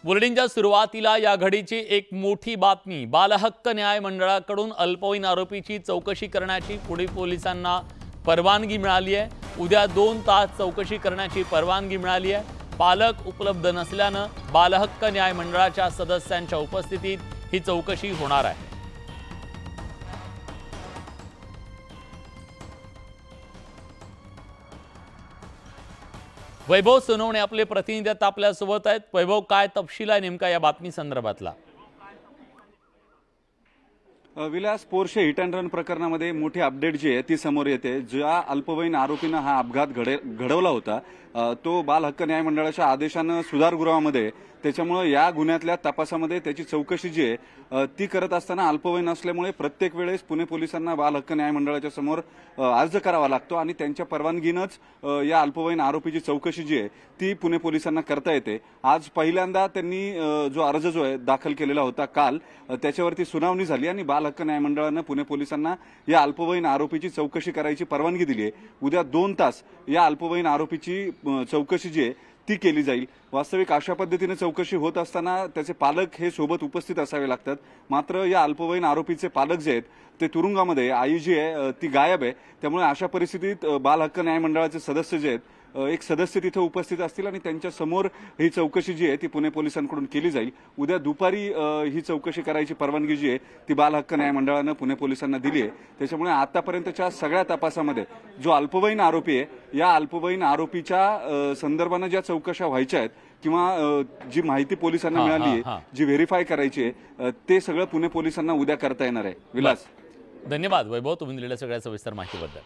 बुलेटिनच्या सुरुवातीला या घडीची एक मोठी बातमी। बालहक्क न्याय मंडळाकडून अल्पवयीन आरोपीची चौकशी करण्याची पुणे पोलिसांना परवानगी मिळाली आहे। उद्या 2 तास चौकशी करण्याची परवानगी मिळाली आहे। पालक उपलब्ध नसल्याने बालहक्क न्याय मंडळाच्या सदस्यांच्या उपस्थितीत ही चौकशी होणार आहे। वैभव सोनवणे आपले प्रतिनिधी आता आपल्यासोबत आहेत। वैभव, काय तपशील आहे नेमका या बातमी संदर्भातला? Vilas, Porsche hit and run प्रकरणामध्ये मोठी अपडेट जी आहे ती समोर येते। ज्या अल्पवयीन आरोपीनं हा अपघात घडवला होता तो बाल हक्क न्याय मंडळाच्या आदेशानं सुधारगृहामध्ये, त्याच्यामुळे या गुन्ह्यातल्या तपासामध्ये त्याची चौकशी जी आहे ती करत असताना अल्पवयीन असल्यामुळे प्रत्येक वेळेस पुणे पोलिसांना बाल हक्क न्याय मंडळाच्या समोर अर्ज करावा लागतो आणि त्यांच्या परवानगीनंच या अल्पवयीन आरोपीची चौकशी जी आहे ती पुणे पोलिसांना करता येते। आज पहिल्यांदा त्यांनी जो अर्ज जो आहे दाखल केलेला होता काल, त्याच्यावरती सुनावणी झाली आणि बाल हक्क न्याय मंडळानं पुणे पोलिसांना या अल्पवयीन आरोपीची चौकशी करायची परवानगी दिली आहे। उद्या 2 तास या अल्पवयीन आरोपीची चौकशी जी आहे ती केली जाईल। वास्तविक अशा पद्धतीने चौकशी होत असताना त्याचे पालक हे सोबत उपस्थित असावे लागतात। मात्र या अल्पवयीन आरोपीचे पालक जे आहेत ते तुरुंगामध्ये, आई जी आहे ती गायब आहे। त्यामुळे अशा परिस्थितीत बाल हक्क न्याय मंडळाचे सदस्य जे आहेत, एक सदस्य तिथे उपस्थित असतील आणि त्यांच्या समोर ही चौकशी जी आहे ती पुणे पोलिसांकडून केली जाईल। उद्या दुपारी ही चौकशी करायची परवानगी जी आहे ती बाल हक्क न्याय मंडळानं पुणे पोलिसांना दिली आहे। त्याच्यामुळे आतापर्यंतच्या सगळ्या तपासामध्ये जो अल्पवयीन आरोपी आहे या अल्पवयीन आरोपीच्या संदर्भाने ज्या चौकशा व्हायच्या आहेत किंवा जी माहिती पोलिसांना मिळाली आहे, जी व्हेरीफाय करायची आहे, ते सगळं पुणे पोलिसांना उद्या करता येणार आहे। विलास, धन्यवाद वैभव, तुम्ही दिलेल्या सगळ्या सविस्तर माहितीबद्दल।